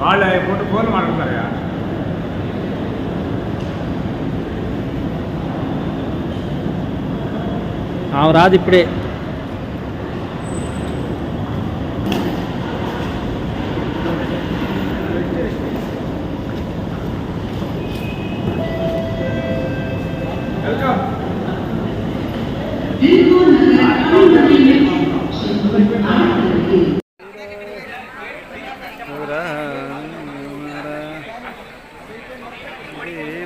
వాళ్ళు ఫోన్ మాట్లాడతారు. ఆమె రాదు ఇప్పుడే.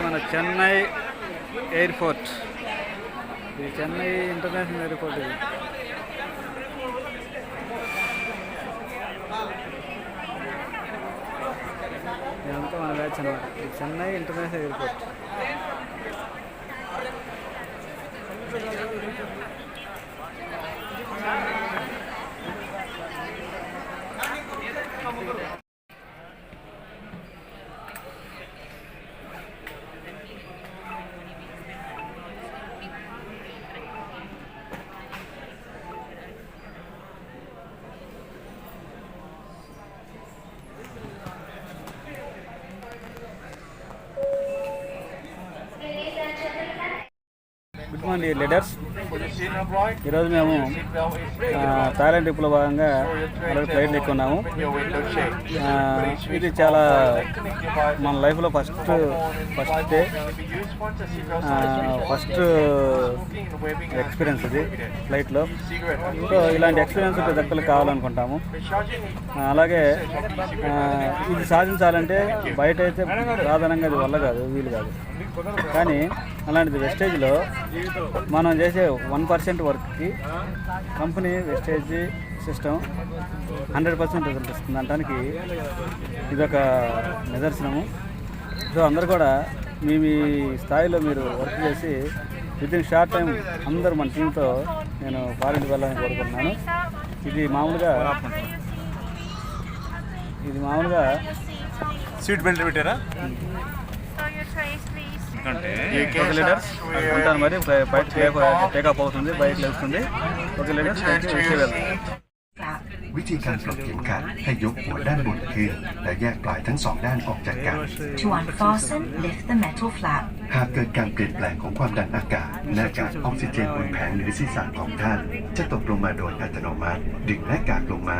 మన చెన్నై ఎయిర్పోర్ట్, ఇది చెన్నై ఇంటర్నేషనల్ ఎయిర్పోర్ట్. ఇది ఇదంతా మన బ్యాచ్ అన్నమాట. ఇది Chennai international airport. Good morning leaders. ఈరోజు మేము థాయిలాండ్ ట్రిప్లో భాగంగా అలాగే ఫ్లైట్లు ఎక్కున్నాము. ఇది చాలా మన లైఫ్లో ఫస్ట్ డే, ఫస్ట్ ఎక్స్పీరియన్స్ ఇది ఫ్లైట్లో. సో ఇలాంటి ఎక్స్పీరియన్స్ ప్రతి ఒక్కరికి కావాలనుకుంటాము. అలాగే ఇది సాధించాలంటే బయట అయితే సాధారణంగా అది వల్ల కాదు, వీలు కాదు. కానీ అలాంటిది వెస్టేజ్లో మనం చేసే 1% వర్క్కి కంపెనీ వెస్టేజ్ సిస్టమ్ 100% రిజల్ట్ ఇస్తుంది అనడానికి ఇదొక నిదర్శనము. సో అందరు కూడా మీ స్థాయిలో మీరు వర్క్ చేసి వితిన్ షార్ట్ టైం అందరూ మన టీంతో నేను ఫారెన్కి వెళ్ళాలని కోరుకుంటున్నాను. ఇది మామూలుగా సీట్ బెల్ట్ పెట్టారా? లీడర్స్ ఉంటాను. మరి బయట టేకాఫ్ అవుతుంది, బయట లేస్తుంది. ఓకే లీడర్స్, వెళ్తాం. วิธีการปลดเข็มขัดให้ยกหัวด้านบนขึ้นและแยกปลายทั้งสองด้านออกจากกัน To unfasten, lift the metal flap. หากเกิดการเปลี่ยนแปลงของความดันอากาศหน้ากากออกซิเจนบนแผงหรือศีรษะของท่านจะตกลงมาโดยอัตโนมัติดึงหน้ากากลงมา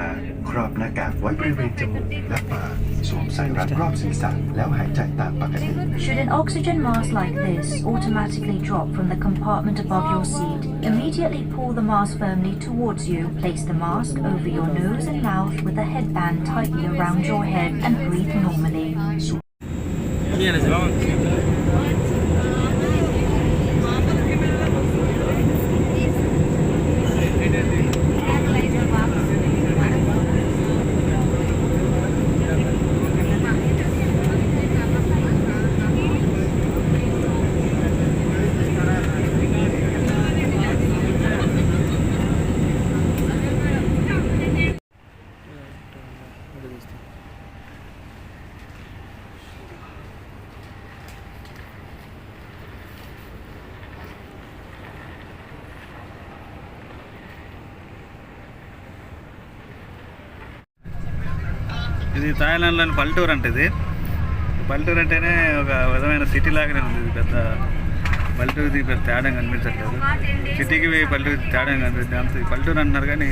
ครอบหน้ากากไว้บริเวณจมูกและปากสวมใส่รัดรอบศีรษะแล้วหายใจตามปกติ Should an oxygen mask like this automatically drop from the compartment above your seat, immediately pull the mask firmly towards you. Place the mask over your nose and mouth with a headband tightly around your head and breathe normally. ఇది థాయిలాండ్లోని పల్లెటూరు అంటే, ఇది పల్లెటూరు అంటేనే ఒక విధమైన city లాగానే ఉంది. ఇది పెద్ద పల్లెటూరుది పెద్ద తేడా కనిపించట్లేదు. సిటీకి పల్లెటూరు తేడా కనిపిస్తుంది. అంత పల్లెటూరు అంటున్నారు కానీ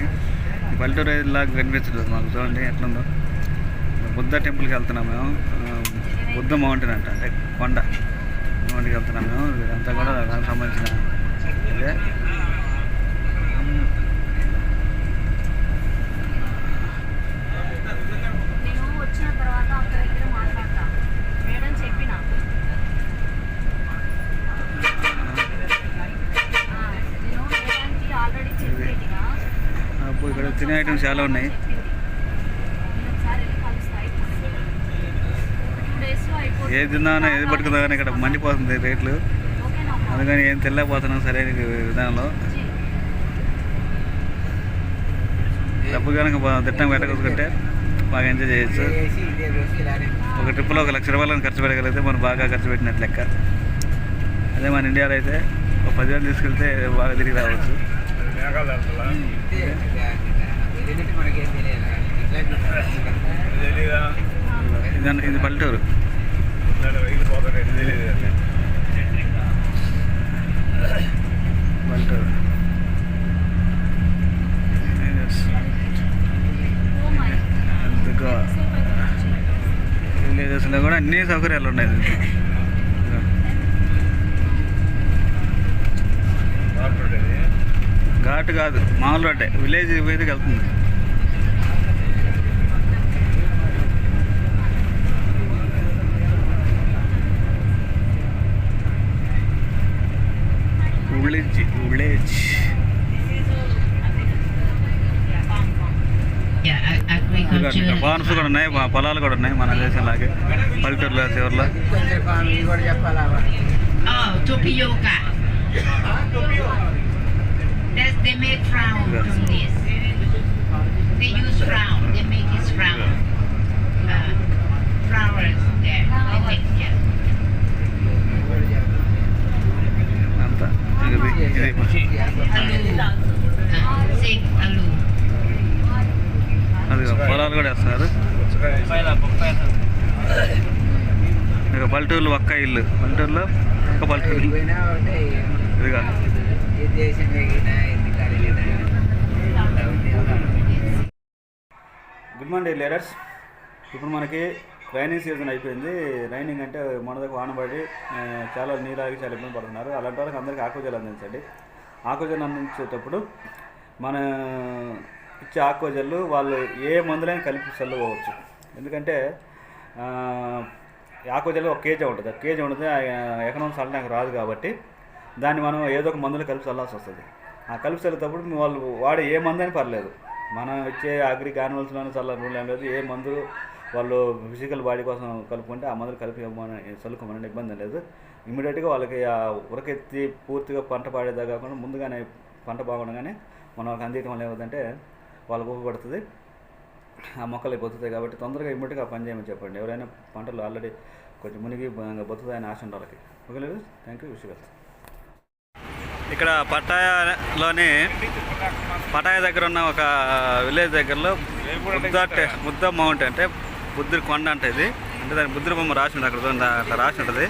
ఈ పల్లెటూరు లాగా కనిపించలేదు మాకు. చూడండి ఎట్లుందో. బుద్ధ టెంపుల్కి వెళ్తున్నాం మేము. బుద్ధ మౌంటైన్ అంటే కొండ మౌంటైన్కి వెళ్తున్నాం మేము. ఇదంతా కూడా దానికి సంబంధించిన ఇదే. ఇక్కడ తినే ఐటమ్స్ చాలా ఉన్నాయి. ఏది తిందామన్నా ఏది పట్టుకుందా కానీ ఇక్కడ మండిపోతుంది రేట్లు. అందుకని ఏం తెలియకపోతున్నాం సరైన విధానంలో. డబ్బు కనుక తిట్టం పెట్టకుంటే బాగా ఎంజాయ్ చేయొచ్చు. ఒక ట్రిప్లో 1 లక్ష రూపాయలను ఖర్చు పెట్టగలిగితే మనం బాగా ఖర్చు పెట్టినట్టు లెక్క. అదే మన ఇండియాలో అయితే ఒక 10,000 తీసుకెళ్తే బాగా తిరిగి రావచ్చు. ఇది ఇది పల్లెటూరు. పల్లెటూరు విలేజెస్లో కూడా అన్ని సౌకర్యాలు ఉన్నాయి. ఘాట్ కాదు, మామూలు రోడ్డే, విలేజ్ మీదకి వెళ్తుంది. విలేజ్ ఫార్మ్స్ కూడా ఉన్నాయి, పొలాలు కూడా ఉన్నాయి మన దేశంలాగే పల్లెటూరులో చివరిలో. Tapioca. They make round from this. They use round. They make this round. Flowers there. They make yeah. అంతా Sing alu. అది పొలాలు కూడా వేస్తున్నారు. ఇక పల్లెటూరులో ఒక్క ఇల్లు, పల్లెటూరులో ఒక్క పల్లెటూరు ఇదిగా. Good morning leaders. ఇప్పుడు మనకి రైనింగ్ సీజన్ అయిపోయింది. రైనింగ్ అంటే మొన్నదాకా వాన పడి చాలా నీళ్ళకి చాలా ఇబ్బంది పడుతున్నారు. అలాంటి వాళ్ళకి అందరికీ ఆక్వజల్ అందించండి. ఆక్వజల్ అందించేటప్పుడు మన ఇచ్చే ఆక్వజల్లు వాళ్ళు ఏ మందులైనా కలిపి చల్లుకోవచ్చు. ఎందుకంటే ఆక్వజల్ ఒక కేజీ ఉంటుంది, కేజీ ఉంటుంది, ఎకనామిక్స్ చల్లడానికి రాదు కాబట్టి దాన్ని మనం ఏదో ఒక మందులు కలిపి చల్లాల్సి వస్తుంది. ఆ కలిపి చల్లేటప్పుడు వాళ్ళు వాడే ఏ మందు అని పర్లేదు, మనం ఇచ్చే అగ్రిక్ యానిమల్స్లోనే చల్లని రూల్ ఏం లేదు. ఏ మందులు వాళ్ళు ఫిజికల్ బాడీ కోసం కలుపుకుంటే ఆ మందులు కలిపి చల్లుకోమని ఇబ్బంది లేదు. ఇమీడియట్గా వాళ్ళకి ఉరకెత్తి పూర్తిగా పంట పాడేదా కాకుండా ముందుగానే పంట బాగుండగానే మనం వాళ్ళకి అందించడం వల్ల ఏమవుతుందంటే వాళ్ళకు ఉపయోగపడుతుంది, ఆ మొక్కలు బతుకుతాయి. కాబట్టి తొందరగా ఇమ్మీడియట్గా పని చేయమని చెప్పండి. ఎవరైనా పంటలు ఆల్రెడీ కొంచెం మునిగి బతుకుతాయని ఆశ ఉండాలి వాళ్ళకి. ఓకే లేదు, thank you, wish you well. ఇక్కడ పటాయాలోని పటాయ దగ్గర ఉన్న ఒక విలేజ్ దగ్గరలో బుద్ధ మౌంట్ అంటే బుద్ధుడి కొండ అంటే ఇది, అంటే దాని బుద్ధుడి బొమ్మ రాసి ఉంటుంది అక్కడ అట్లా రాసి ఉంటుంది.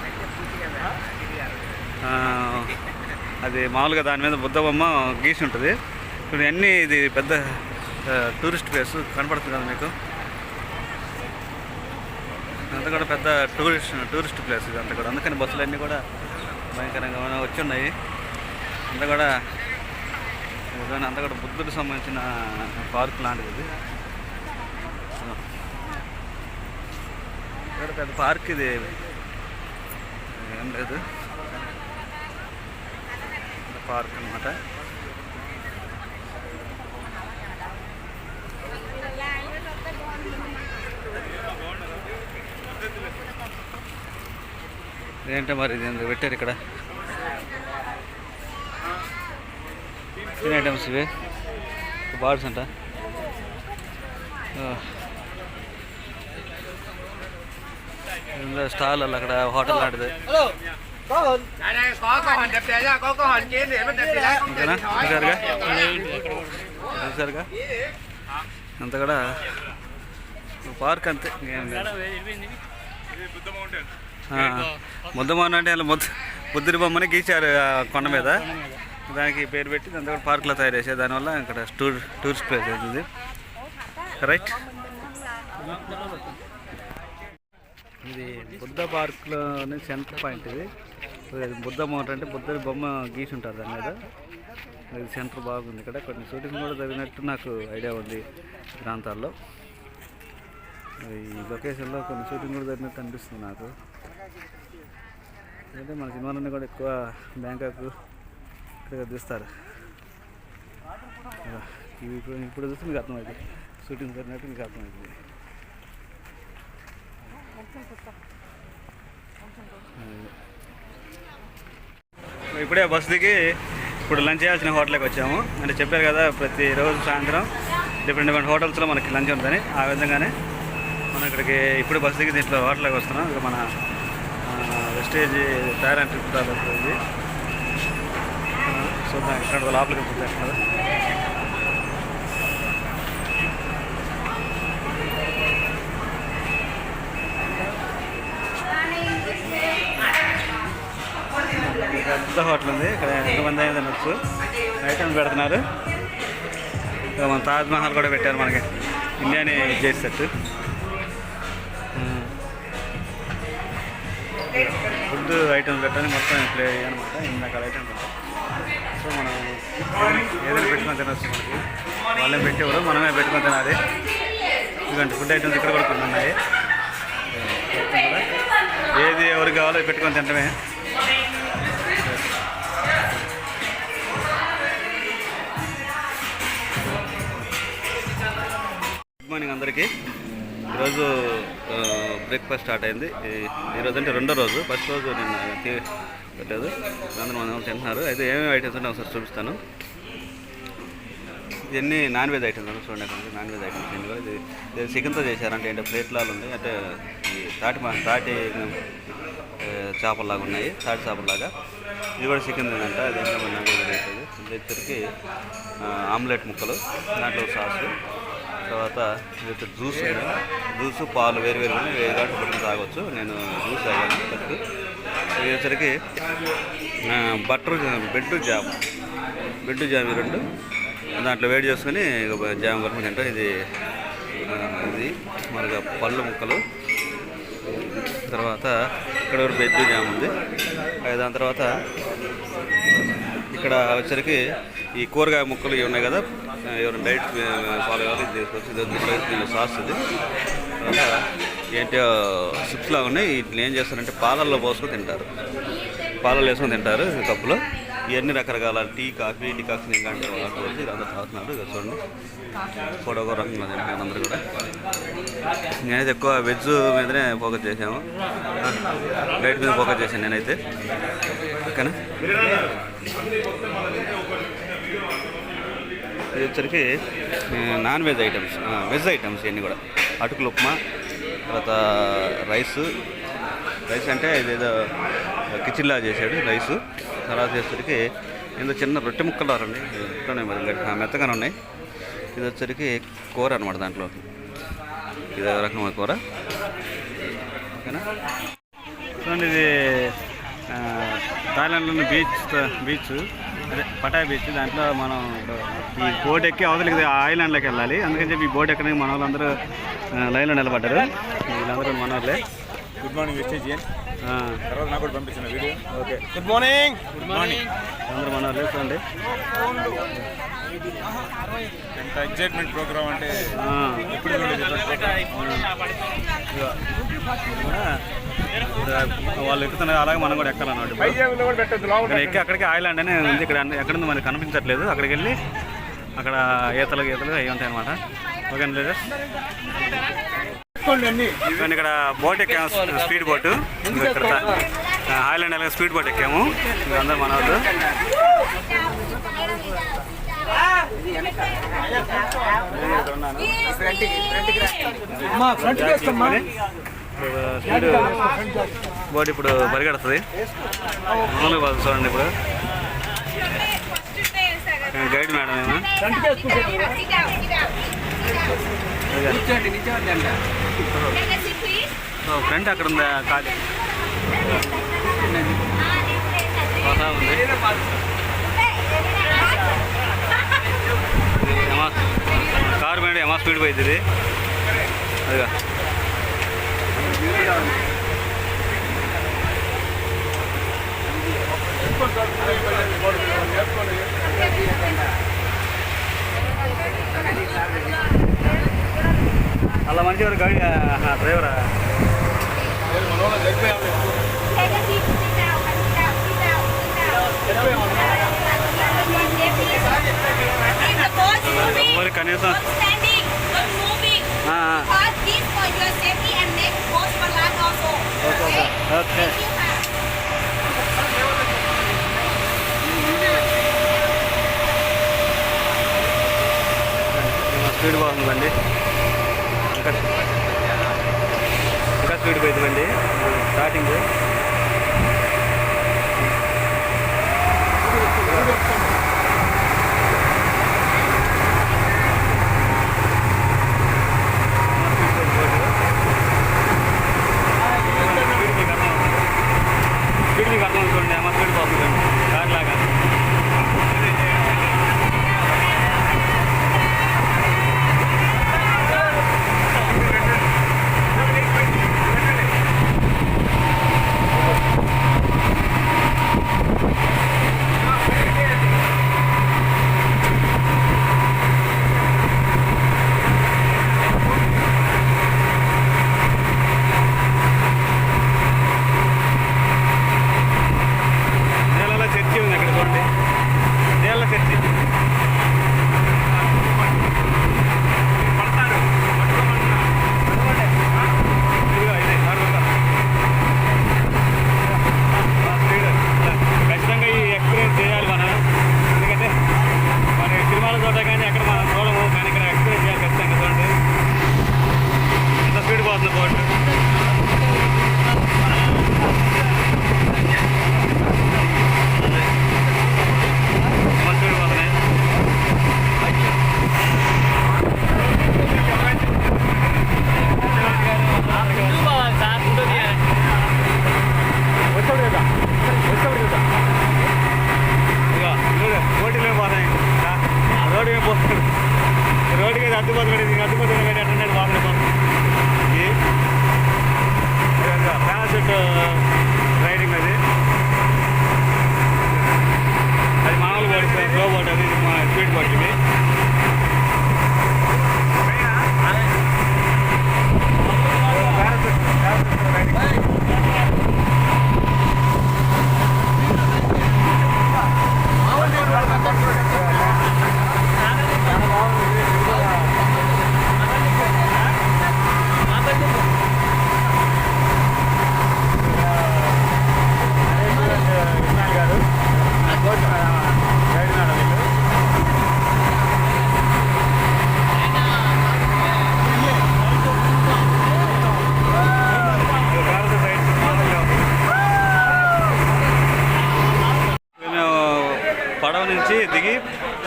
అది మామూలుగా దాని మీద బుద్ధ బొమ్మ గీసి ఉంటుంది. ఇప్పుడు అన్నీ ఇది పెద్ద టూరిస్ట్ ప్లేస్ కనపడుతుంది కదా మీకు, అంతా కూడా పెద్ద టూరిస్ట్ ప్లేస్ ఇది అంతా కూడా. అందుకని బస్సులు అన్నీ కూడా భయంకరంగా వచ్చి ఉన్నాయి. అంతా కూడా అంతా కూడా బుద్ధుడికి సంబంధించిన పార్క్ లాంటిది ఇది. ఇక్కడ పెద్ద పార్క్ ఇది ఏం లేదు, పార్క్ అన్నమాట. ఏంటో మరి ఇది పెట్టారు ఇక్కడ తినే ఐటమ్స్ ఇవి బార్డ్స్ అంట. స్టాల్ అలా అక్కడ హోటల్ లాంటిది. చూసారుగా అంత కూడా పార్క్ అంతే. ముద్దమోహన్ అంటే అలా బుద్ధుడి బొమ్మని గీచారు కొండ మీద, దానికి పేరు పెట్టి దాంతో కూడా పార్క్లో తయారు చేశారు. దానివల్ల ఇక్కడ టూరిస్ట్ ప్లేస్ అవుతుంది. రైట్, ఇది బుద్ధ పార్క్లోని సెంటర్ పాయింట్. ఇది బుద్ధ మౌంట్ అంటే బుద్ధుడి బొమ్మ గీసి ఉంటారు దాని మీద. ఇది సెంటర్ బాగుంది. ఇక్కడ కొన్ని షూటింగ్ కూడా జరిగినట్టు నాకు ఐడియా ఉంది ప్రాంతాల్లో. ఈ లొకేషన్లో కొన్ని షూటింగ్ కూడా జరిగినట్టు అనిపిస్తుంది నాకు. అంటే మన సినిమాలన్నీ కూడా ఎక్కువ బ్యాంకాక్ ఇక్కడ తీస్తారు. ఇప్పుడు చూస్తే మీకు అర్థమవుతుంది, షూటింగ్ జరిగినట్టు మీకు అర్థమవుతుంది. ఇప్పుడే బస్ దిగి ఇప్పుడు లంచ్ చేయాల్సిన హోటల్కి వచ్చాము. అంటే చెప్పారు కదా ప్రతిరోజు సాయంత్రం డిఫరెంట్ హోటల్స్లో మనకి లంచ్ ఉంటుందని. ఆ విధంగానే మనం ఇక్కడికి ఇప్పుడు బస్ దిగి దీంట్లో హోటల్కి వస్తున్నాం. ఇక మన వెస్టేజ్ టైర్ అండ్ ట్రిప్ ఇది చూద్దాం. ఇక్కడ లోపలికి పోతాం కదా. పెద్ద హోటల్ ఉంది. ఇక్కడ ఎంతమంది అయినా తినొచ్చు. ఐటమ్స్ పెడుతున్నారు. మన తాజ్ మహల్ కూడా పెట్టారు మనకి, ఇండియాని చేసేటట్టు. ఫుడ్ ఐటమ్స్ పెట్టాలి మొత్తం ప్లే అనమాట. ఇన్ని రకాల ఐటమ్స్ ఉంటాయి. సో మనం ఏదైనా పెట్టుకొని తినొచ్చు. మనకి వాళ్ళే పెట్టేవారు, మనమే పెట్టుకొని తినాలి. ఇలాంటి ఫుడ్ ఐటమ్స్ ఇక్కడ కూడా కొన్ని ఉన్నాయి. ఏది ఎవరికి కావాలో పెట్టుకొని తింటమే. గుడ్ మార్నింగ్ అందరికీ. ఈరోజు బ్రేక్ఫాస్ట్ స్టార్ట్ అయింది. ఈరోజు అంటే రెండో రోజు. ఫస్ట్ రోజు నేను పెట్టలేదు, అందరూ మనం తింటున్నారు. అయితే ఏమేమి ఐటమ్స్ ఉంటే ఒకసారి చూపిస్తాను. ఇవన్నీ నాన్ వెజ్ ఐటమ్స్ చూడండి. నాన్ వెజ్ ఐటమ్స్ ఇవి కూడా ఇది చికెన్తో చేశారంటే ఏంటో ప్లేట్లాలు ఉన్నాయి. అంటే ఈ తాటి చేపల్లాగా ఉన్నాయి, తాటి చేపల్లాగా. ఇది కూడా చికెన్ తిందంట. అది ఇంకా మన నాన్ వెజ్ అవుతుంది. ఇది వచ్చరికి ఆమ్లెట్ ముక్కలు, దాంట్లో సాసు, తర్వాత ఇది జ్యూస్ ఉంది. జ్యూసు పాలు వేరు వేరు వేరుగా పెట్టుకుని తాగొచ్చు. నేను జ్యూస్ తాగాను ఫస్ట్. ఇది వచ్చరికి బెడ్ జామ్ రెండు దాంట్లో వేడి చేసుకుని జామ్ కలుపుకొని తింటాం. ఇది మనకు పళ్ళు ముక్కలు, తర్వాత ఇక్కడ ఒక బెడ్ జామ్ ఉంది. దాని తర్వాత ఇక్కడ వచ్చరికి ఈ కూరగాయ ముక్కలు ఇవి ఉన్నాయి కదా, ఎవరైనా డైట్ ఫాలో కావాలి ఇది తీసుకొచ్చి ఇది సాస్. ఇది తర్వాత ఏంటో చిప్స్ లాగా ఉన్నాయి. వీటిని ఏం చేస్తారంటే పాలల్లో పోసుకొని తింటారు, పాలల్లో వేసుకొని తింటారు కప్పులో. ఇవన్నీ రకరకాల టీ కాఫీ ఇంకా అంటే వాటర్ వచ్చి ఇది అందరూ తాగుతున్నారు. ఇది చూడండి, ఫోటో కూడా రంగులు తింటాను అందరూ కూడా. నేనైతే ఎక్కువ వెజ్ మీదనే ఫోకస్ చేసాము, డైట్ మీద ఫోకస్ చేశాను నేనైతే. ఓకేనా. ఇది వచ్చరికి non veg items, veg items ఇవన్నీ కూడా. అటుకులు ఉప్మా, తర్వాత రైస్ అంటే ఇదేదో కిచెన్లా చేశాడు రైసు. తర్వాత వచ్చరికి ఏదో చిన్న రొట్టె ముక్కలు రండి ఇట్లున్నాయి, మరి మెత్తగానే ఉన్నాయి. ఇది వచ్చరికి కూర అనమాట. దాంట్లో ఇది రకమైన కూర. ఓకేనా. చూడండి, ఇది థాయిలాండ్లోని బీచ్ అదే పటాయ్ బీచ్. దాంట్లో మనం ఈ బోట్ ఎక్కి అవతలికి ఐలాండ్లోకి వెళ్ళాలి. అందుకని చెప్పి ఈ బోట్ ఎక్కడానికి మన వాళ్ళందరూ లైన్లో నిలబడ్డారు. వీళ్ళందరూ మన వాళ్ళే. గుడ్ మార్నింగ్ వెస్టేజియన్. తర్వాత నాకు కూడా పంపించిన వీడియో. Okay, good morning. అందరూ మన వాళ్ళే. చూడండి ఎంత ఎగ్జైట్మెంట్ ప్రోగ్రామ్ అంటే ఎప్పుడు వాళ్ళు ఎక్కుతున్నారు, అలాగే మనం కూడా ఎక్కాలన్నమాట. ఎక్కి అక్కడికి ఐలాండ్ అనే ఉంది. ఇక్కడ ఎక్కడుందో మనకి కనిపించట్లేదు. అక్కడికి వెళ్ళి అక్కడ ఈతలు అవి ఉంటాయి అనమాట. Okay leaders. ఇక్కడ బోట్ ఎక్కాము, స్పీడ్ బోటు. ఇక్కడ ఐలాండ్ అలాగే స్పీడ్ బోట్ ఎక్కాము. అందరూ మన వాళ్ళు. స్పీడ్ బోట్ ఇప్పుడు పరిగెడుతుంది. మామూలుగా పోతుంది చూడండి. ఇప్పుడు గైడ్ మేడం ఏమో ఫ్రంట్ అక్కడ ఉందా ఖాళీ ఉంది. కారు మేడం ఏమో స్పీడ్ పోయింది. అదిగా అలా మంచి ఎవరు గాడి డ్రైవరా? మరి కనీసం ఓకే. స్పీడ్ బాగుందండి. ఇంకా స్పీడ్ పోయిందండి స్టార్టింగ్. స్పీడ్ మీకు అర్థం చూడండి, ఏమో స్పీడ్ పోతుందండి.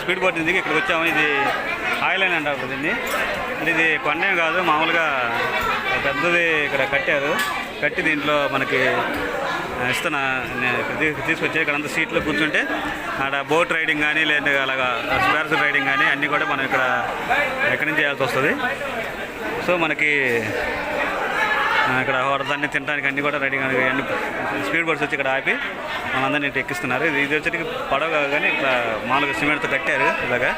స్పీడ్ బోట్ దిగి ఇక్కడికి వచ్చాము. ఇది ఐలాండ్ అంటారు దీన్ని. అంటే ఇది కొండేం కాదు, మామూలుగా పెద్దది ఇక్కడ కట్టారు. కట్టి దీంట్లో మనకి తీసుకొచ్చి ఇక్కడ అంతా సీట్లో కూర్చుంటే అక్కడ బోట్ రైడింగ్ కానీ లేదంటే అలాగా పారాషూట్ రైడింగ్ కానీ అన్నీ కూడా మనం ఇక్కడ ఎక్కడి నుంచి చేయాల్సి వస్తుంది. సో మనకి ఇక్కడ దాన్ని తినడానికి అన్నీ కూడా రైడింగ్ అన్ని స్పీడ్ బోట్స్ వచ్చి ఇక్కడ ఆపి మనందరినీ ఇటు ఎక్కిస్తున్నారు. ఇది వచ్చేటికి పడవ కానీ ఇక్కడ మామూలుగా సిమెంట్తో కట్టారు ఇలాగా.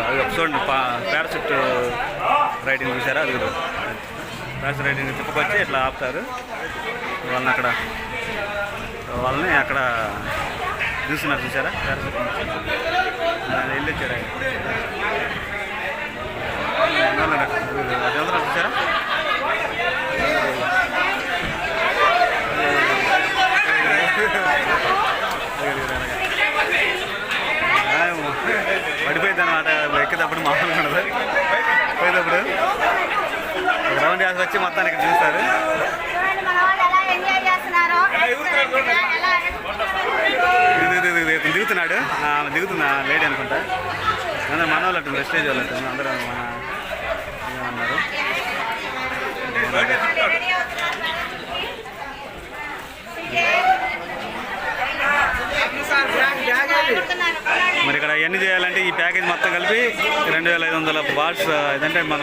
అది చూడండి పారాషూట్ రైడింగ్ చూసారా, అది పారాషూట్ రైడింగ్ తిప్పుకొచ్చి ఇట్లా ఆపుతారు వాళ్ళని అక్కడ చూస్తున్నారు చూసారా పారాషూట్ వెళ్ళి వచ్చారు అదంతా చూసారా. పడిపోయింది అనమాట ఎక్కేటప్పుడు, మామూలుగా ఉండదు. పోయేటప్పుడు ఒక రౌండ్ వేసి వచ్చి మొత్తాన్ని ఇక్కడ చూస్తారు. దిగుతున్నాడు, దిగుతున్నా లేడీ అనుకుంటా. అందరూ మన వాళ్ళు అట్టు వెస్టేజ్ వాళ్ళు అట్టు అందరూ అన్నారు. మరి ఇక్కడ ఇవన్నీ చేయాలంటే ఈ ప్యాకేజ్ మొత్తం కలిపి 2500 బాట్స్. ఇదంటే మన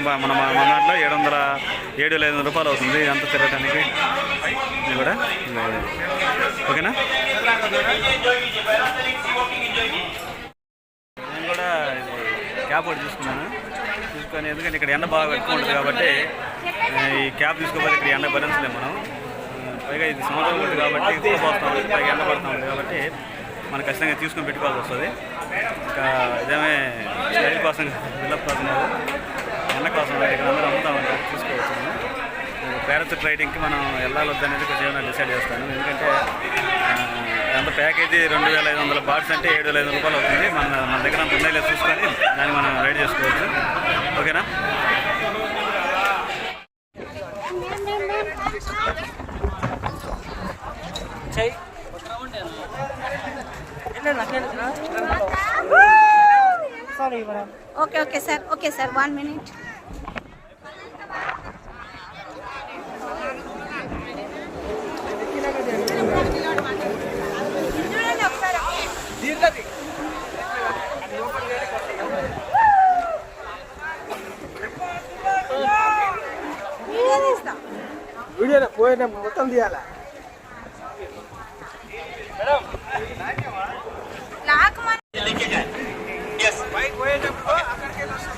దాంట్లో 7,500 రూపాయలు అవుతుంది ఇదంతా తిరగడానికి. ఇది కూడా ఓకేనా. నేను కూడా క్యాబ్ ఒకటి తీసుకున్నాను. తీసుకొని ఎందుకంటే ఇక్కడ ఎండ బాగా ఎక్కువ ఉంటుంది కాబట్టి ఈ క్యాబ్ తీసుకోకపోతే ఇక్కడ ఎండ భరించలేము మనం. పైగా ఇది సముద్రం ఉంటుంది కాబట్టి ఎక్కువ పోస్తూ ఉంటుంది, పైగా ఎండ పడుతూ ఉంటుంది కాబట్టి మనం ఖచ్చితంగా తీసుకొని పెట్టుకోవాల్సి వస్తుంది. ఇంకా ఇదేమే స్టైల్ కోసం బిల్డప్ కోసం కాదు, ఎండ కోసం ఇక్కడ అందరూ అమ్ముతా ఉంటారు, తీసుకోవచ్చు. పారాషూట్ రైడింగ్కి మనం వెళ్ళాలి వద్దనేది కొంచెం ఏమైనా డిసైడ్ చేస్తాను. ఎందుకంటే అంత ప్యాకేజీ 2500 బాట్స్ అంటే 7,500 రూపాయలు అవుతుంది. మన దగ్గర అంత ఉన్నాయో చూసుకొని దాన్ని మనం రైడ్ చేసుకోవచ్చు. ఓకేనా. Okay, sir. Okay, sir. 1 minute. Video పోయిన మొత్తం తీయాలా మేడం. లాక్ మన yes బైక్ పోయేటప్పుడు అక్కడికి వెళ్ళొస్తా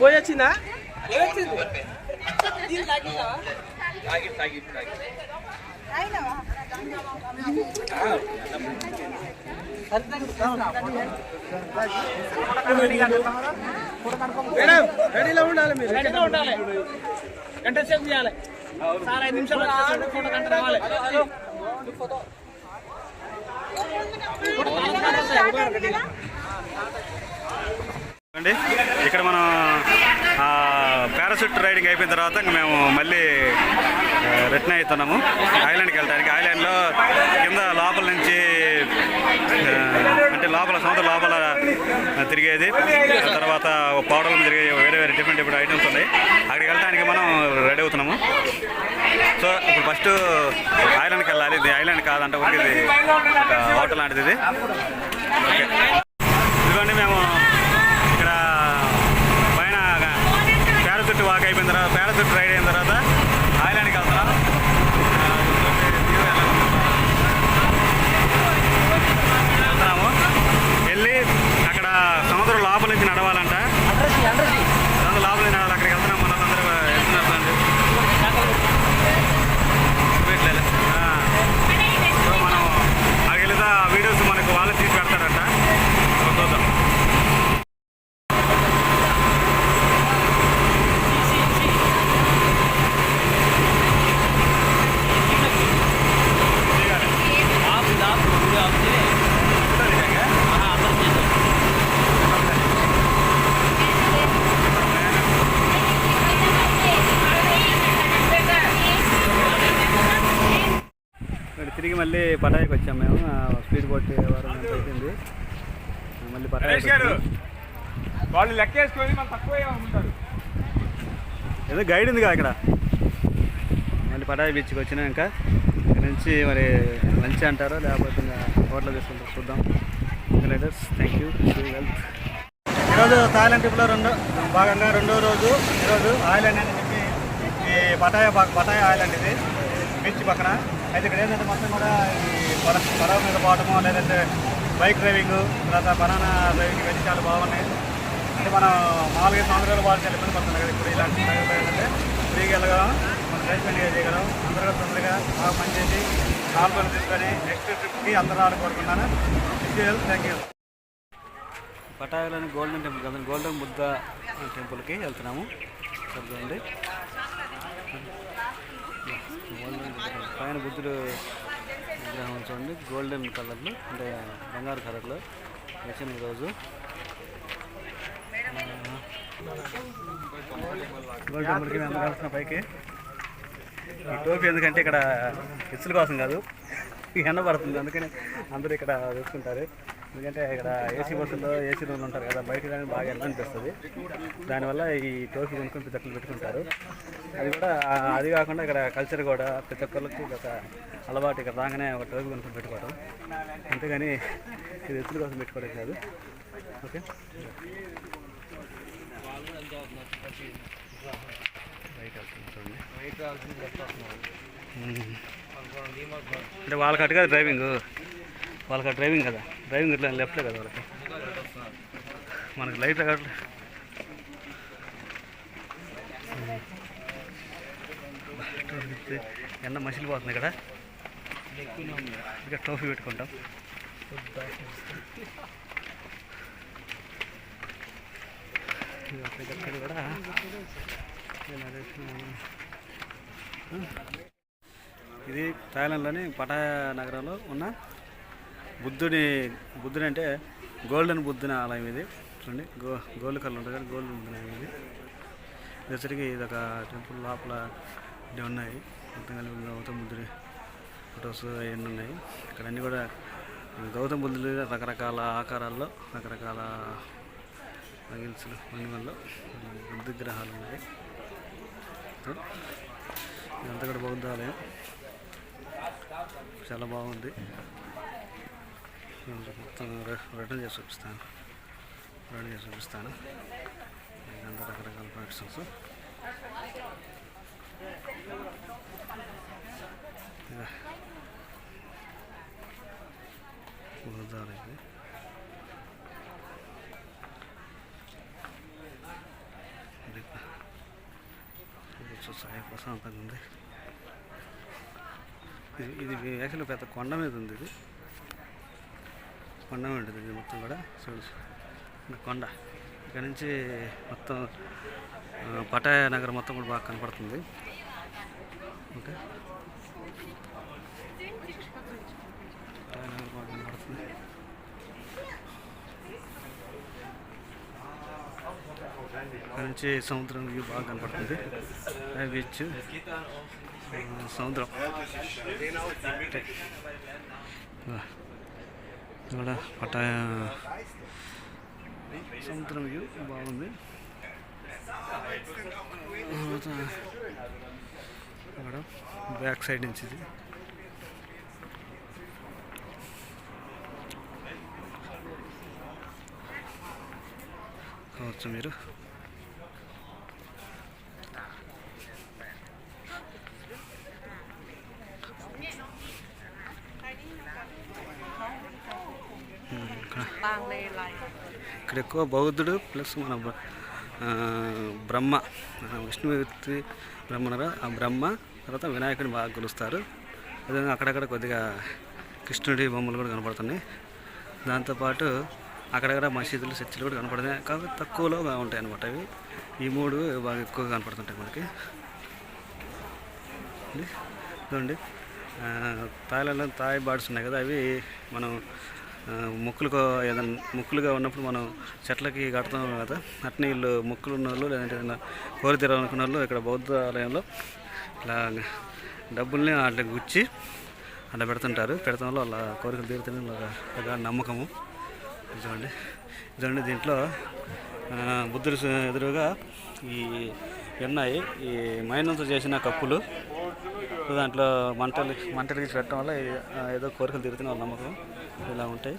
పోయొచ్చిందా మేడం రెడీలో ఉండాలి, మీరు రెడీలో ఉండాలి. గంట సేపు చేయాలి సార్, 5 నిమిషాలు ఫోటో గంట రావాలి. ఇక్కడ మనం పారాషూట్ రైడింగ్ అయిపోయిన తర్వాత మేము మళ్ళీ రిటర్న్ అవుతున్నాము ఐలాండ్కి వెళ్ళడానికి. ఐలాండ్లో కింద లోపల నుంచి అంటే లోపల సముద్రం లోపల తిరిగేది, తర్వాత పౌడర్లు తిరిగే వేరే డిఫరెంట్ ఐటమ్స్ ఉన్నాయి. అక్కడికి వెళ్ళడానికి మనం రెడీ అవుతున్నాము. సో ఇప్పుడు ఫస్ట్ ఐలాండ్కి వెళ్ళాలి. ఇది ఐలాండ్ కాదంటే ఒకటి ఇది ఒక హోటల్ లాంటిది ఇది. ఓకే, ఇదిగోండి మేము ఇక్కడ పైన పారాషూట్ వాక్ అయిపోయిన తర్వాత పారాషూట్ రైడ్ అయిన తర్వాత ఐలాండ్కి వెళ్తున్నాం. వెళ్తున్నాము, వెళ్ళి అక్కడ సముద్రం లోపల నుంచి నడవాలంట. సముద్రం లోపల నుంచి నడవాలి, అక్కడికి వెళ్తున్నాం. మన అందరూ వెళ్తున్నారు. సో మనం అక్కడికి వెళ్తే ఆ వీడియోస్ మనకు వాళ్ళు తీసి పెడతారంట. చూద్దాం. తిరిగి మళ్ళీ పటాయికి వచ్చాము మేము. స్పీడ్ బోట్ వారం అయిపోయింది, మళ్ళీ పటాయికి వాళ్ళు లెక్కేసుకొని మనం తక్కువ ఉంటారు. ఏదో గైడ్ ఉంది కదా ఇక్కడ. మళ్ళీ పటాయి బీచ్కి వచ్చినా ఇంకా ఇక్కడ నుంచి మరి మంచి అంటారో లేకపోతే ఇంకా హోటల్ తీసుకుంటారు చూద్దాం. Letters thank you. ఈరోజు థాయిలాండ్ ట్రిప్లో భాగంగా రెండో రోజు ఈరోజు ఐలాండ్ అని చెప్పి ఈ పటాయా ఐలాండ్ ఇది బీచ్ పక్కన. అయితే ఇక్కడ ఏంటంటే మొత్తం కూడా ఈ పడవ మీద పోవటము లేదంటే బైక్ డ్రైవింగ్ తర్వాత బనానా డ్రైవింగ్ ఇవన్నీ చాలా బాగున్నాయి. అంటే మనం 4-5 సంవత్సరాల వాళ్ళు చాలా ఇబ్బంది పడుతున్నాం కదా. ఇప్పుడు ఇలాంటి ఏంటంటే ఫ్రీగా వెళ్ళగలం, మనం రైస్ ఎంజాయ్ చేయగలం. అందరూ తొందరగా బాగా పనిచేసి 4 రోజులు తీసుకొని నెక్స్ట్ ట్రిప్కి అందరూ ఆడుకోరుకున్నాను. Thank you. పటాయాలోని గోల్డెన్ టెంపుల్ కదా, గోల్డెన్ బుద్ధ టెంపుల్కి వెళ్తున్నాము. చూడండి పైన బుద్ధుడు విగ్రహం చూడండి, గోల్డెన్ కలర్లో అంటే బంగారు కలర్లో వచ్చిన ఈరోజు. గోల్డెన్ టెంపుల్కి మేము కలిసిన పైకి. ఈ టోపీ ఎందుకంటే ఇక్కడ ఇసుల కోసం కాదు, ఎండ పడుతుంది అందుకని అందరూ ఇక్కడ వేసుకుంటారు. ఎందుకంటే ఇక్కడ ఏసీ బస్సుల్లో ఏసీ రూమ్లు ఉంటారు కదా, బయట కానీ బాగా ఎండ అనిపిస్తుంది. దానివల్ల ఈ టోపీ కొనుక్కొని ప్రతి ఒక్కరు పెట్టుకుంటారు. అది కాకుండా ఇక్కడ కల్చర్ కూడా ప్రతి ఒక్కరికి ఒక అలవాటు. ఇక్కడ రాగానే ఒక టోపీ కొనుక్కొని పెట్టుకోవడం, అంతేగాని ఇది ఎత్తుల కోసం పెట్టుకోవడం కాదు. ఓకే, అంటే వాళ్ళకి అటు కదా డ్రైవింగ్, వాళ్ళకి డ్రైవింగ్ కదా, డ్రైవింగ్ ఇట్లా లెఫ్ట్లే కదా వాళ్ళకి. మనకి లైట్ కావట్లే. ఎండ మసిలి పోతుంది ఇక్కడ. ఇక్కడ టోపీ పెట్టుకుంటాం. ఇక్కడ కూడా ఇది థాయిలాండ్లోని పటాయా నగరంలో ఉన్న బుద్ధుడి అంటే గోల్డెన్ బుద్ధుని ఆలయం ఇది. చూడండి గోల్డ్ కలర్ ఉంటుంది కదా, గోల్డెన్ బుద్ధుని ఆలయం ఇది. వచ్చరికి ఇది ఒక టెంపుల్ లోపల ఇవి ఉన్నాయి. మొత్తం కలిపి గౌతమ బుద్ధుడి ఫొటోస్ అవన్నీ ఉన్నాయి. ఇక్కడ అన్నీ కూడా గౌతమ బుద్ధుడు రకరకాల ఆకారాల్లో రకరకాల అనిమల్లో బుద్ధ విగ్రహాలు ఉన్నాయి. ఇదంతా కూడా బౌద్ధ ఆలయం, చాలా బాగుంది. మొత్తం రిటర్న్ చేసి చూపిస్తాను. ఇదంతా రకరకాల ప్రొడక్షన్స్. బౌద్ధ ఆలయం ఇది. సాయి ప్రశాంతంగా ఉంది. ఇది యాక్చువల్గా పెద్ద కొండ మీద ఉంది. ఇది కొండ మీద ఉంటుంది. ఇది మొత్తం కూడా చూడండి కొండ. ఇక్కడ నుంచి మొత్తం పటాయా నగరం మొత్తం కూడా బాగా కనపడుతుంది. ఓకే, పటాయా నగరం బాగా కనపడుతుంది. ఇక్కడ నుంచి సముద్రం వ్యూ బాగా కనపడుతుంది. బీచ్, సముద్రం ఇక్కడ పటాయా సముద్రం వ్యూ బాగుంది. ఇక్కడ బ్యాక్ సైడ్ నుంచి ఇది కావచ్చు మీరు. ఇక్కడ ఎక్కువ బౌద్ధుడు ప్లస్ మన బ్రహ్మ, విష్ణుమూర్తి బ్రహ్మనగా ఆ బ్రహ్మ తర్వాత వినాయకుడిని బాగా కొలుస్తారు. అదేవిధంగా అక్కడక్కడ కొద్దిగా కృష్ణుడి బొమ్మలు కూడా కనపడుతున్నాయి. దాంతోపాటు అక్కడక్కడ మసీదులు చర్చిలు కూడా కనపడుతున్నాయి. కాకపోతే తక్కువలో ఉంటాయి అన్నమాట. ఇవి ఈ మూడు బాగా ఎక్కువగా కనపడుతుంటాయి మనకి. చూడండి థాయిలాండ్లో థాయ్ బర్డ్స్ ఉన్నాయి కదా, అవి మనం ముక్కులుగా ఉన్నప్పుడు మనం చెట్లకి కడతాం కదా, అట్నే వీళ్ళు ముక్కులు ఉన్న వాళ్ళు లేదంటే ఏదైనా కోరి తీరాలనుకున్న వాళ్ళు ఇక్కడ బౌద్ధ ఆలయంలో ఇట్లా డబ్బుల్ని వాటికి గుచ్చి అలా పెడతాం వల్ల వాళ్ళ కోరికలు తీరుతాయని ఒక నమ్మకము. చూడండి దీంట్లో బుద్ధుడు ఎదురుగా ఈ ఉన్నాయి ఈ మైనంతో చేసిన కప్పులు. దాంట్లో మంటలకి పెట్టడం వల్ల ఏదో కోరికలు తీరుతున్న వాళ్ళ నమ్మకం ఇలా ఉంటాయి.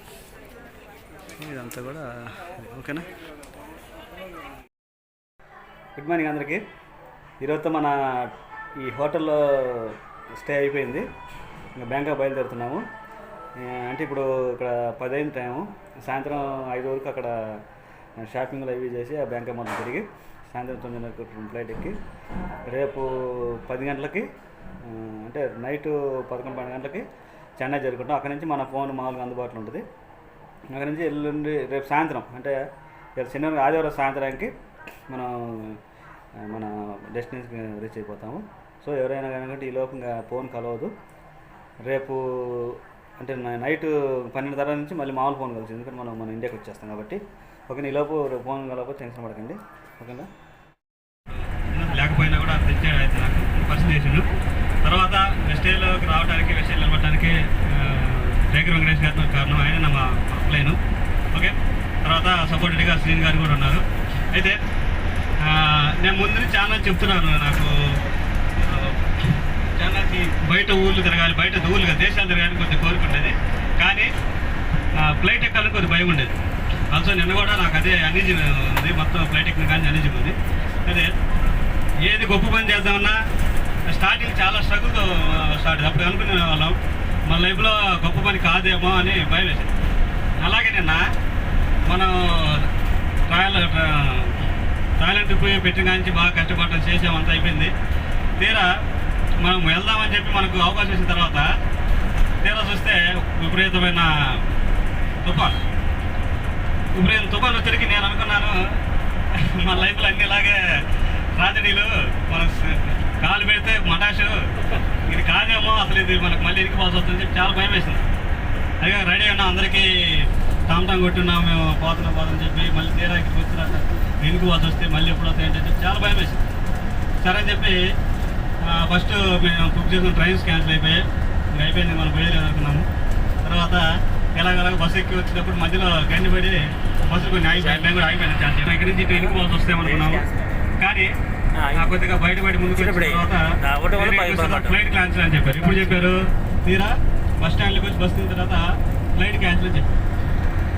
ఇదంతా కూడా ఓకేనా. గుడ్ మార్నింగ్ అందరికీ. ఈరోజుతో మన ఈ హోటల్లో స్టే అయిపోయింది. ఇంకా బ్యాంకాక్ బయలుదేరుతున్నాము. అంటే ఇప్పుడు ఇక్కడ 10 అయింది టైము. సాయంత్రం 5 వరకు అక్కడ షాపింగ్లు అవి చేసి ఆ బ్యాంకాక్ మొత్తం తిరిగి సాయంత్రం 9:30 ఫ్లైట్ ఎక్కి రేపు 10 గంటలకి అంటే నైట్ 11-12 గంటలకి చెన్నై జరుగుతాం. అక్కడి నుంచి మన ఫోన్ మామూలుగా అందుబాటులో ఉంటుంది. అక్కడి నుంచి ఎల్లుండి రేపు సాయంత్రం అంటే శనివారం ఆదివారం సాయంత్రానికి మనం మన డెస్టినేషన్కి రీచ్ అయిపోతాము. సో ఎవరైనా కనుక ఈ లోపు ఇంకా ఫోన్ కలవదు. రేపు అంటే నైట్ 12 తర్వాత నుంచి మళ్ళీ మామూలు ఫోన్ కలిసి, ఎందుకంటే మన ఇండియాకి వచ్చేస్తాం కాబట్టి. ఓకే, ఈ లోపు ఫోన్ కలవకపోతే టెన్షన్ పడకండి. ఓకేనా. లేకపోయినా కూడా తెచ్చాడు అయితే నాకు ఫస్ట్ స్టేషన్. తర్వాత వెస్టేజ్లోకి రావడానికి వెస్టేజ్ నిలబడటానికి శేఖర్ వెంకటేష్ గారితో కారణం, ఆయన మా అప్లైను. ఓకే, తర్వాత సపోర్టెడ్గా శ్రీని గారు కూడా ఉన్నారు. అయితే నేను ముందు చాలా చెప్తున్నాను, నాకు చాలా బయట ఊళ్ళు తిరగాలి, బయట ఊళ్ళుగా దేశాలు తిరగాలని కొంచెం కోరుకుండేది. కానీ ఫ్లైట్ ఎక్కాలని కొద్దిగా భయం ఉండేది. ఆల్సో నిన్న కూడా నాకు అదే అన్నిజీ ఉంది, మొత్తం ఫ్లైట్ ఎక్కిన కానీ అన్నిజీ ఉంది. అదే ఏది గొప్ప పని చేద్దామన్నా స్టార్టింగ్ చాలా స్ట్రగుల్తో స్టార్ట్. అప్పుడు అనుకునే వాళ్ళం మన లైఫ్లో గొప్ప పని కాదేమో అని భయం వేసింది. అలాగే నిన్న మనం థాయిలాండ్ ట్రిప్ పెట్టిన కానీ బాగా కష్టపడటం చేసామంతా అయిపోయింది. తీరా మనం వెళ్దామని చెప్పి మనకు అవకాశం ఇచ్చిన తర్వాత తీరా చూస్తే విపరీతమైన తుఫాన్ వచ్చరికి నేను అనుకున్నాను మన లైఫ్లో అన్ని ఇలాగే ట్రాజడీలు, మన కాలు పెడితే మటాషు, ఇది కాదేమో, అసలు ఇది మనకు మళ్ళీ ఇరికిపోవాల్సి వస్తుందని చెప్పి చాలా భయం వేసింది. అదే రెడీ అయినా అందరికీ టామ్ కొట్టున్నాం, మేము పోతున్నాం చెప్పి మళ్ళీ తీరా ఇక్కడికి వచ్చినాక ఇరికిపోవాల్సి వస్తే మళ్ళీ ఎప్పుడు వస్తాయంటే చెప్పి చాలా భయం వేసింది. సరే అని చెప్పి ఫస్ట్ మేము బుక్ చేసిన ట్రైన్స్ క్యాన్సిల్ అయిపోయాయి. ఇంకా అయిపోయింది, మనం పోయేది అనుకున్నాము. తర్వాత ఎలాగ బస్సు ఎక్కి వచ్చినప్పుడు మధ్యలో గండి పడి బస్సు కొన్ని ఆగిపోయాయి, మేము కూడా ఆగిపోయినా ఛాన్స్. ఇక్కడి నుంచి ఇటు ఇరికిపోవాల్సి వస్తామనుకున్నాము. కానీ కొద్దిగా బయటపడి ముందుకు వచ్చిన తర్వాత ఫ్లైట్ క్యాన్సిల్ అని చెప్పారు. ఇప్పుడు చెప్పారు తీరా బస్ స్టాండ్లోకి వచ్చి బస్సు దిగిన తర్వాత ఫ్లైట్ క్యాన్సిల్ అని చెప్పారు.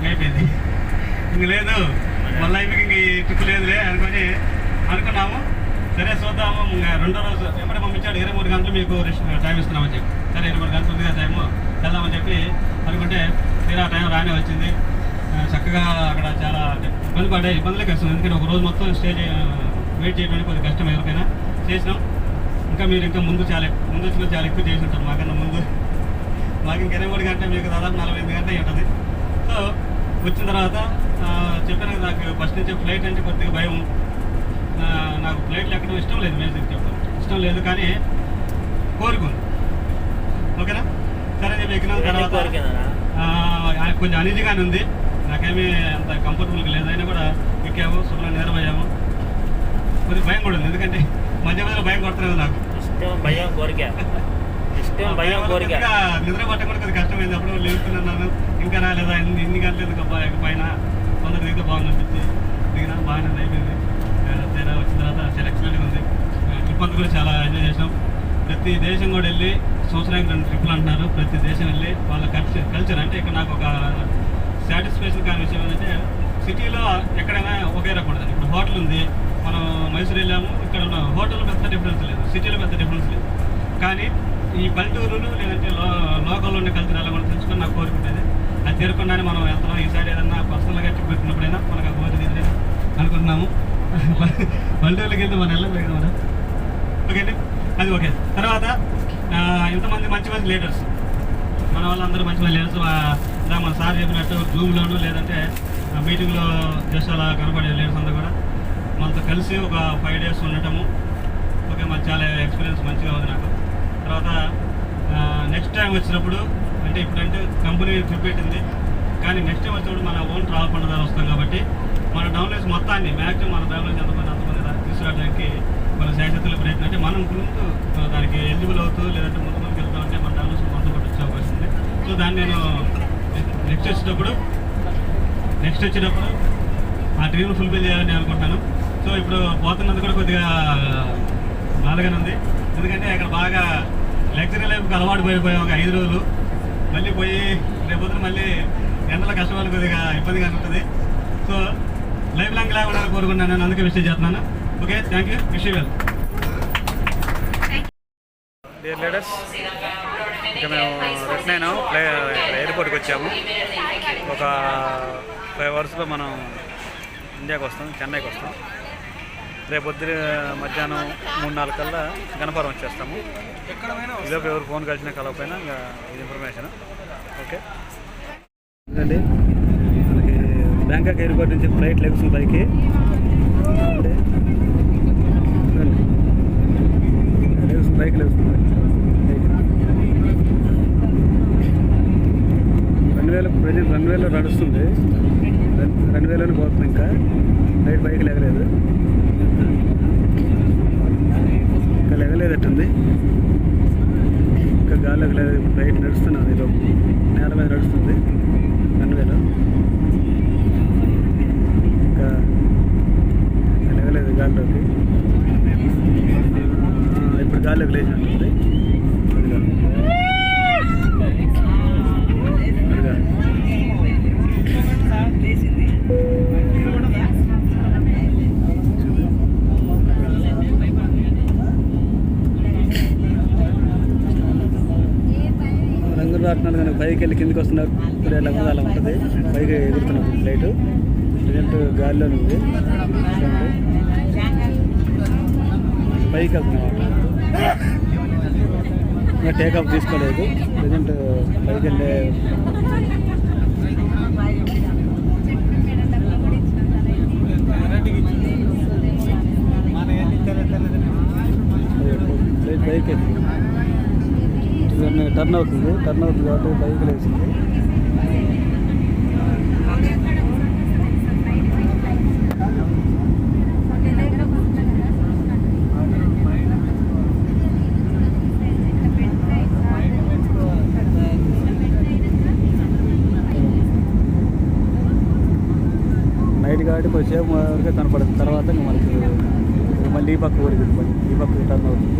అయిపోయింది, ఇంక లేదు మళ్ళీ అయిపోయి ఇంక ఈ ట్రిప్ లేదులే అనుకున్నాము. సరే చూద్దాము. ఇంకా రెండో రోజు ఎప్పుడే పంపించాడు 23 గంటలు మీకు టైం ఇస్తున్నామని చెప్పి. సరే 23 గంటలు ఉందిగా టైము, వెళ్దామని చెప్పి అనుకుంటే తీరా టైం రానే వచ్చింది. చక్కగా అక్కడ చాలా ఇబ్బందులే కష్టం, ఎందుకంటే ఒక రోజు మొత్తం వెయిట్ చేయడానికి కొద్దిగా కష్టం ఎవరికైనా. చేసినాం. ఇంకా మీరు ఇంకా ముందు వచ్చిన చాలా ఎక్కువ చేసి ఉంటారు మాకన్నా ముందు. మాకు ఇంక 23 గంటలు, మీకు దాదాపు 45 గంటలు ఉంటుంది. సో వచ్చిన తర్వాత చెప్పాను కదా, నాకు ఫస్ట్ నుంచి ఫ్లైట్ అంటే కొద్దిగా భయం. నాకు ఫ్లైట్లు ఎక్కడం ఇష్టం లేదు, మేము చెప్పాను ఇష్టం లేదు, కానీ కోరుకుంది. ఓకేనా. సరే చెప్పి ఎక్కిన తర్వాత కొంచెం అనీజీగానే ఉంది, నాకేమీ అంత కంఫర్టబుల్గా లేదు. అయినా కూడా ఎక్కాము, శుభ్రంగా నిద్రపోయాము. కొద్దిగా భయం కూడా ఉంది, ఎందుకంటే మధ్య మధ్యలో భయం కొడుతున్నది నాకు. నిద్ర పట్ట కూడా కొద్దిగా కష్టమైంది. అప్పుడు లేపుతున్నాను, ఇంకా రాలేదా, ఇన్ని గంటలు ఎందుకు పైన తొందర దిగితే బాగుంది అనిపించి దిగినా బాగానే అయిపోయింది. తీరా వచ్చిన తర్వాత చాలా ఎక్సలెంట్గా ఉంది. ట్రిప్ అంతా కూడా చాలా ఎంజాయ్ చేసాం. ప్రతి దేశం కూడా వెళ్ళి సంవత్సరానికి 2 ట్రిప్పులు అంటున్నారు. ప్రతి దేశం వెళ్ళి వాళ్ళ కల్చర్ అంటే ఇక్కడ నాకు ఒక సాటిస్ఫాక్షన్ కాని విషయం ఏంటంటే సిటీలో ఎక్కడైనా ఒకే రకం ఉంటుంది. ఇప్పుడు హోటల్ ఉంది, మనం మైసూరు వెళ్ళాము, ఇక్కడ ఉన్న హోటల్లో పెద్ద డిఫరెన్స్ లేదు, సిటీలో పెద్ద డిఫరెన్స్ లేదు. కానీ ఈ పల్లెటూరులు లేదంటే లోకల్లో ఉండే కల్చర్ ఎలా కూడా తెలుసుకొని నాకు కోరుకుంటుంది. అది తీరకుండానే మనం వెళ్తున్నాం. ఈ సైడ్ ఏదన్నా పర్సనల్గా ట్రిప్ పెట్టినప్పుడైనా మనకు ఆ కోరిక తీరలేదు అనుకుంటున్నాము. పల్లెటూరులకి వెళ్తే మనం వెళ్ళలేదు కదా మనం. ఓకే అండి, అది ఓకే. తర్వాత ఇంతమంది మంచి లీడర్స్, మన వాళ్ళందరూ మంచి లీడర్స్. మన సార్ చెప్పినట్టు జూమ్లోను లేదంటే మీటింగ్లో జస్ట్ అలా కనపడే లీడర్స్ అందరూ కూడా మనతో కలిసి ఒక 5 days ఉండటము. ఓకే, మాకు చాలా ఎక్స్పీరియన్స్ మంచిగా ఉంది నాకు. తర్వాత నెక్స్ట్ టైం వచ్చినప్పుడు అంటే ఇప్పుడంటే కంపెనీ ట్రిప్ పెట్టింది, కానీ నెక్స్ట్ టైం వచ్చినప్పుడు మన ఓన్ ట్రావెల్ ఫండ్ ద్వారా వస్తాం కాబట్టి మన డౌన్లైన్స్ మొత్తాన్ని మ్యాక్సిమం మన ఫ్యామిలీస్ అంతమంది తీసుకురావడానికి మన శాశ్వతల ప్రయత్నం. అంటే మనం ముందు దానికి ఎలిజిబుల్ అవుతూ లేదంటే ముందు వెళ్తామంటే మన డౌన్లైన్స్ మనతో పాటు వచ్చే దాన్ని నేను నెక్స్ట్ వచ్చేటప్పుడు ఆ డ్రీమ్ ఫుల్ఫిల్ చేయాలని అనుకుంటున్నాను. సో ఇప్పుడు పోతున్నది కూడా కొద్దిగా బాధగానే ఉంది, ఎందుకంటే అక్కడ బాగా లగ్జరీ లైఫ్కి అలవాటు పడిపోయాం ఒక 5 రోజులు. మళ్ళీ పోయి రేపొద్దున మళ్ళీ ఎండలో కష్టపడి కొద్దిగా ఇబ్బందిగా ఉంటుంది. సో లైఫ్ లాంగ్ ఇలా ఉండాలని కోరుకున్నాను, నేను అందుకే విషయం చేస్తున్నాను. Okay, thank you, wish you well. Dear leaders, ఇక మేము రిటర్న్ ఎయిర్పోర్ట్కి వచ్చాము. ఒక 5 అవర్స్లో మనం ఇండియాకి వస్తాం, చెన్నైకి వస్తాం. రేపొద్దు మధ్యాహ్నం 3-4 కల్లా గణపురం వచ్చేస్తాము. ఇలోపు ఎవరు ఫోన్ కలిసినా కలవకపోయినా ఇంకా ఇది ఇన్ఫర్మేషన్. ఓకే అండి, మనకి బ్యాంకాక్ ఎయిర్పోర్ట్ నుంచి ఫ్లైట్ లెగుస్తుంది పైకి. బైక్ లేస్తుంది 2000 రన్వేలో నడుస్తుంది, 2000 పోతుంది. ఇంకా ఫ్లైట్ బైక్ లేగలేదు, ఇంకా లేగలేదట్టుంది. ఇంకా గాల్లోకి లేదు, ఫ్లైట్ నడుస్తున్నది, నేల మీద నడుస్తుంది రన్వేలో. ఇంకా లేగలేదు గాల్లోకి, ఇప్పుడు గాల్లోకి లేచినట్టుంది. రంగులు రాట్నాలు కానీ పైకి వెళ్ళి కిందికి వస్తున్నారు. ఇప్పుడు ఎలా ఉంది అలా ఉంటుంది. పైకి ఎగురుతున్నారు ఫ్లైట్, ప్రజెంట్ గాలిలో ఉంది. పైకి వెళ్తున్నాం, ఇంకా టేకాఫ్ తీసుకోలేదు. ప్రజెంట్ పైకి వెళ్ళే ఫ్లైట్ పైకి టర్న్ అవుతుంది కాబట్టి బైక్ లేచింది. నైట్ కాబట్టి వచ్చే వరకే కనపడుతుంది. తర్వాత మనకి మళ్ళీ ఈ పక్క ఊరికి ఈ పక్క టర్న్ అవుతుంది.